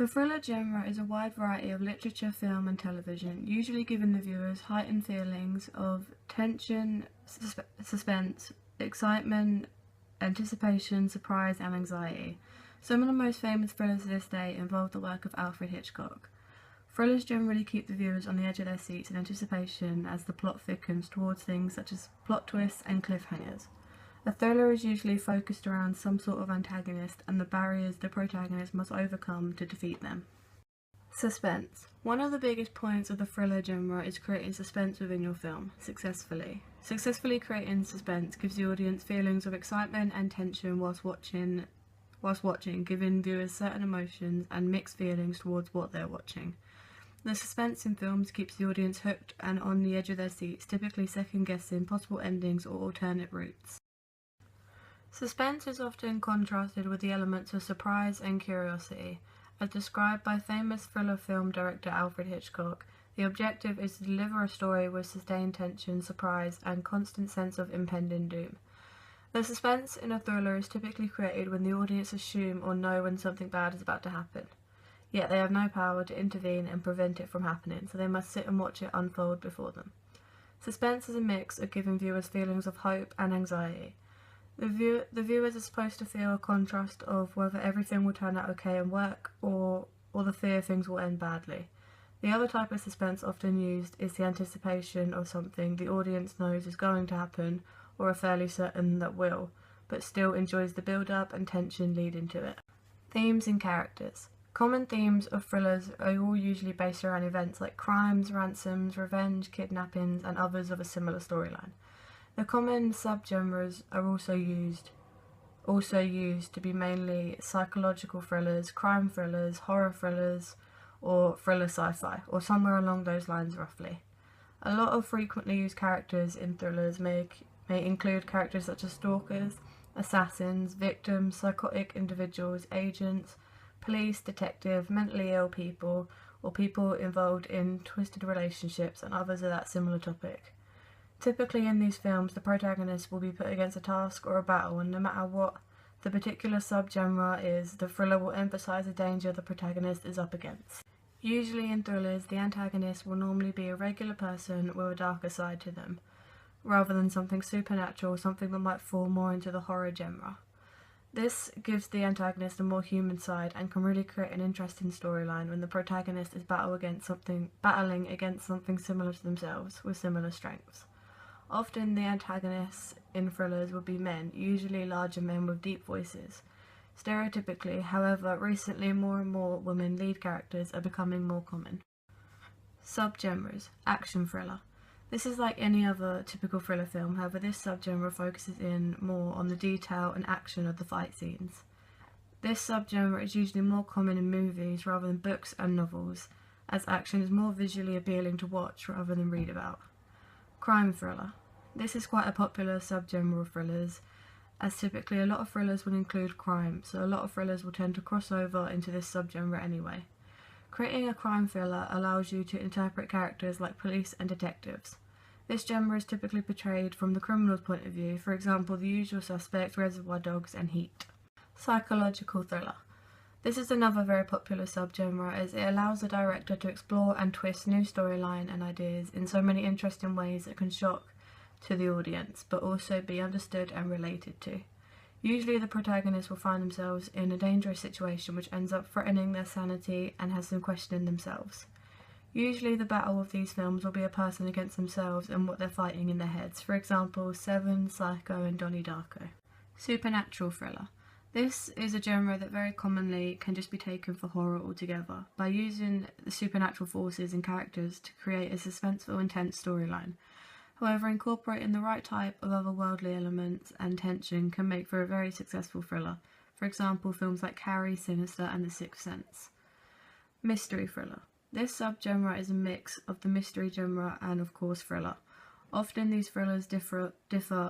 The thriller genre is a wide variety of literature, film, and television, usually giving the viewers heightened feelings of tension, suspense, excitement, anticipation, surprise, and anxiety. Some of the most famous thrillers of this day involve the work of Alfred Hitchcock. Thrillers generally keep the viewers on the edge of their seats in anticipation as the plot thickens towards things such as plot twists and cliffhangers. A thriller is usually focused around some sort of antagonist and the barriers the protagonist must overcome to defeat them. Suspense. One of the biggest points of the thriller genre is creating suspense within your film, successfully. Successfully creating suspense gives the audience feelings of excitement and tension whilst watching, giving viewers certain emotions and mixed feelings towards what they're watching. The suspense in films keeps the audience hooked and on the edge of their seats, typically second-guessing possible endings or alternate routes. Suspense is often contrasted with the elements of surprise and curiosity. As described by famous thriller film director Alfred Hitchcock, the objective is to deliver a story with sustained tension, surprise, and constant sense of impending doom. The suspense in a thriller is typically created when the audience assume or know when something bad is about to happen. Yet they have no power to intervene and prevent it from happening, so they must sit and watch it unfold before them. Suspense is a mix of giving viewers feelings of hope and anxiety. The viewers are supposed to feel a contrast of whether everything will turn out okay and work, or the fear things will end badly. The other type of suspense often used is the anticipation of something the audience knows is going to happen, or are fairly certain that will, but still enjoys the build-up and tension leading to it. Themes and characters. Common themes of thrillers are all usually based around events like crimes, ransoms, revenge, kidnappings, and others of a similar storyline. The common subgenres are also used to be mainly psychological thrillers, crime thrillers, horror thrillers, or thriller sci-fi, or somewhere along those lines roughly. A lot of frequently used characters in thrillers may include characters such as stalkers, assassins, victims, psychotic individuals, agents, police, detective, mentally ill people, or people involved in twisted relationships and others of that similar topic. Typically in these films, the protagonist will be put against a task or a battle, and no matter what the particular subgenre is, the thriller will emphasize the danger the protagonist is up against. Usually in thrillers, the antagonist will normally be a regular person with a darker side to them, rather than something supernatural, something that might fall more into the horror genre. This gives the antagonist a more human side and can really create an interesting storyline when the protagonist is battling against something similar to themselves with similar strengths. Often the antagonists in thrillers will be men, usually larger men with deep voices. Stereotypically, however, recently more and more women lead characters are becoming more common. Subgenres. Action thriller. This is like any other typical thriller film, however this subgenre focuses in more on the detail and action of the fight scenes. This subgenre is usually more common in movies rather than books and novels, as action is more visually appealing to watch rather than read about. Crime thriller. This is quite a popular subgenre of thrillers, as typically a lot of thrillers will include crime, so a lot of thrillers will tend to cross over into this subgenre anyway. Creating a crime thriller allows you to interpret characters like police and detectives. This genre is typically portrayed from the criminal's point of view, for example The Usual Suspects, Reservoir Dogs, and Heat. Psychological thriller. This is another very popular subgenre as it allows the director to explore and twist new storyline and ideas in so many interesting ways that can shock to the audience, but also be understood and related to. Usually the protagonist will find themselves in a dangerous situation which ends up threatening their sanity and has them questioning themselves. Usually the battle of these films will be a person against themselves and what they're fighting in their heads, for example Seven, Psycho, and Donnie Darko. Supernatural thriller. This is a genre that very commonly can just be taken for horror altogether, by using the supernatural forces and characters to create a suspenseful, intense storyline. However, incorporating the right type of otherworldly elements and tension can make for a very successful thriller. For example, films like Carrie, Sinister, and The Sixth Sense. Mystery thriller. This subgenre is a mix of the mystery genre and, of course, thriller. Often these thrillers differ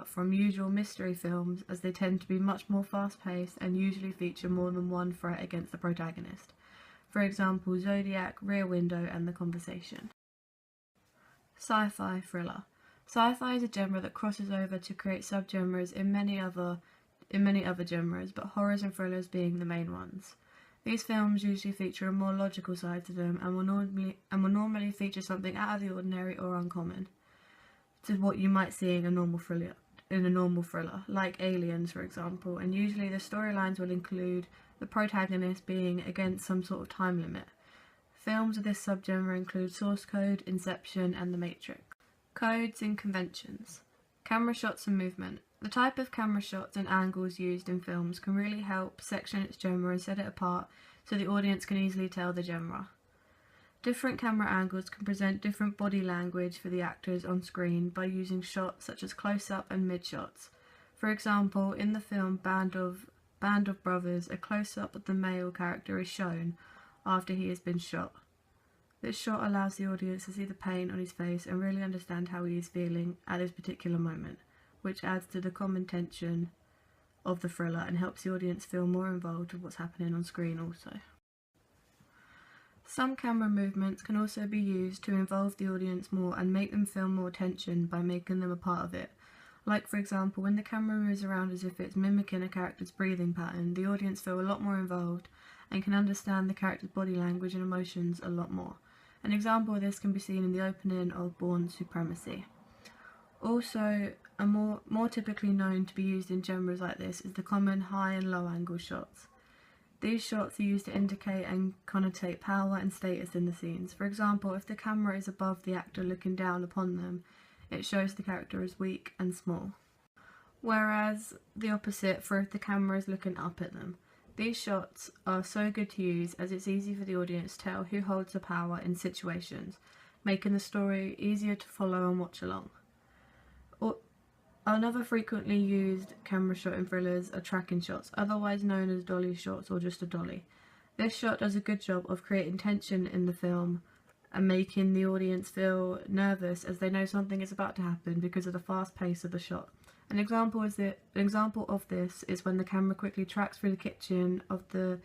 from usual mystery films as they tend to be much more fast-paced and usually feature more than one threat against the protagonist. For example, Zodiac, Rear Window, and The Conversation. Sci-fi thriller. Sci-fi is a genre that crosses over to create subgenres in many other genres, but horrors and thrillers being the main ones. These films usually feature a more logical side to them and will normally feature something out of the ordinary or uncommon to what you might see in a normal thriller, like Aliens, for example, and usually the storylines will include the protagonist being against some sort of time limit. Films of this subgenre include Source Code, Inception, and The Matrix. Codes and conventions. Camera shots and movement. The type of camera shots and angles used in films can really help section its genre and set it apart so the audience can easily tell the genre. Different camera angles can present different body language for the actors on screen by using shots such as close-up and mid-shots. For example, in the film Band of Brothers, a close-up of the male character is shown after he has been shot. This shot allows the audience to see the pain on his face and really understand how he is feeling at this particular moment, which adds to the common tension of the thriller and helps the audience feel more involved with what's happening on screen also. Some camera movements can also be used to involve the audience more and make them feel more tension by making them a part of it. Like, for example, when the camera moves around as if it's mimicking a character's breathing pattern, the audience feel a lot more involved and can understand the character's body language and emotions a lot more. An example of this can be seen in the opening of Bourne Supremacy. Also, more typically known to be used in genres like this is the common high and low angle shots. These shots are used to indicate and connotate power and status in the scenes. For example, if the camera is above the actor looking down upon them, it shows the character as weak and small. Whereas the opposite for if the camera is looking up at them. These shots are so good to use as it's easy for the audience to tell who holds the power in situations, making the story easier to follow and watch along. Another frequently used camera shot in thrillers are tracking shots, otherwise known as dolly shots or just a dolly. This shot does a good job of creating tension in the film and making the audience feel nervous as they know something is about to happen because of the fast pace of the shot. An example of this is when the camera quickly tracks through the kitchen of the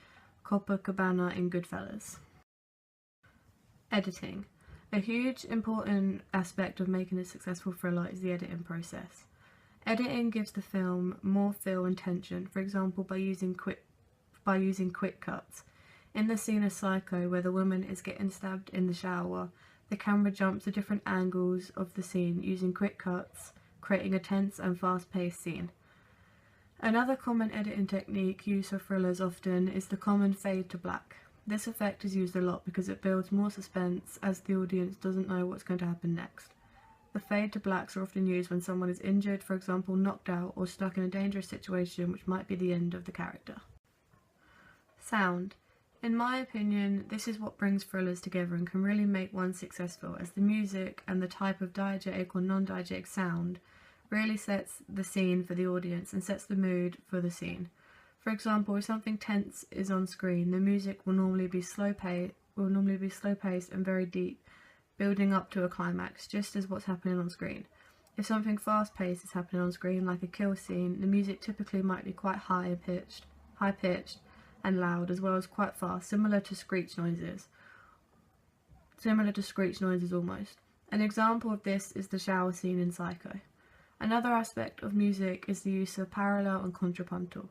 Copacabana in Goodfellas. Editing. A huge important aspect of making a successful thriller is the editing process. Editing gives the film more feel and tension, for example by using quick cuts. In the scene of Psycho where the woman is getting stabbed in the shower, the camera jumps to different angles of the scene using quick cuts, creating a tense and fast-paced scene. Another common editing technique used for thrillers often is the common fade to black. This effect is used a lot because it builds more suspense as the audience doesn't know what's going to happen next. The fade to blacks are often used when someone is injured, for example knocked out or stuck in a dangerous situation which might be the end of the character. Sound. In my opinion, this is what brings thrillers together and can really make one successful, as the music and the type of diegetic or non-diegetic sound really sets the scene for the audience and sets the mood for the scene. For example, if something tense is on screen, the music will normally be slow-paced and very deep, building up to a climax, just as what's happening on screen. If something fast-paced is happening on screen, like a kill scene, the music typically might be quite high-pitched and loud, as well as quite fast, similar to screech noises almost. An example of this is the shower scene in Psycho. Another aspect of music is the use of parallel and contrapuntal.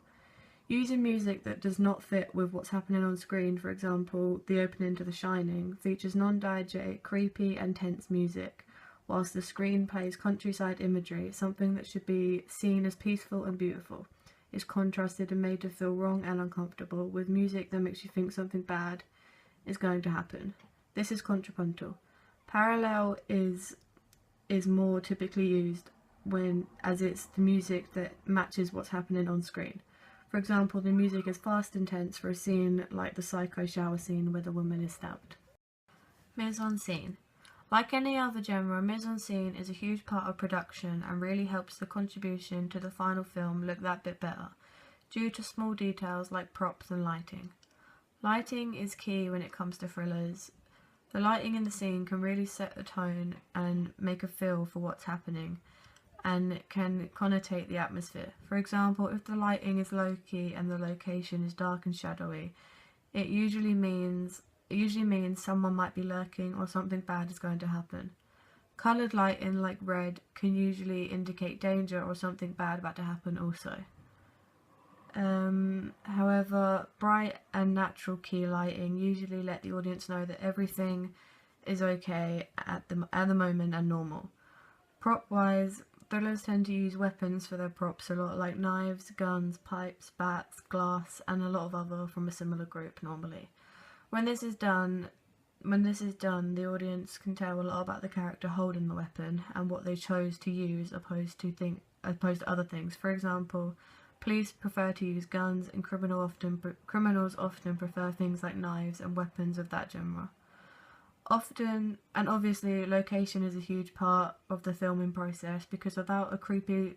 Using music that does not fit with what's happening on screen, for example, the opening to The Shining, features non-diegetic, creepy and tense music, whilst the screen plays countryside imagery, something that should be seen as peaceful and beautiful, is contrasted and made to feel wrong and uncomfortable with music that makes you think something bad is going to happen. This is contrapuntal. Parallel is more typically used as it's the music that matches what's happening on screen. For example, the music is fast and tense for a scene like the Psycho shower scene where the woman is stabbed. Mise-en-scene. Like any other genre, mise-en-scene is a huge part of production and really helps the contribution to the final film look that bit better, due to small details like props and lighting. Lighting is key when it comes to thrillers. The lighting in the scene can really set the tone and make a feel for what's happening, and can connotate the atmosphere. For example, if the lighting is low-key and the location is dark and shadowy, it usually means someone might be lurking or something bad is going to happen. Coloured lighting like red can usually indicate danger or something bad about to happen also. However, bright and natural key lighting usually let the audience know that everything is okay at the moment and normal. Prop-wise, thrillers tend to use weapons for their props a lot, like knives, guns, pipes, bats, glass, and a lot of other from a similar group normally. When this is done, the audience can tell a lot about the character holding the weapon and what they chose to use opposed to other things. For example, police prefer to use guns, and criminals often prefer things like knives and weapons of that genre. Often, and obviously, location is a huge part of the filming process, because without a creepy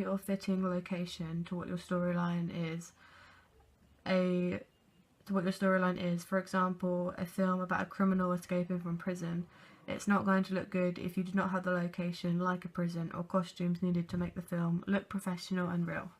or fitting location to what your storyline is, for example, a film about a criminal escaping from prison, it's not going to look good if you do not have the location, like a prison, or costumes needed to make the film look professional and real.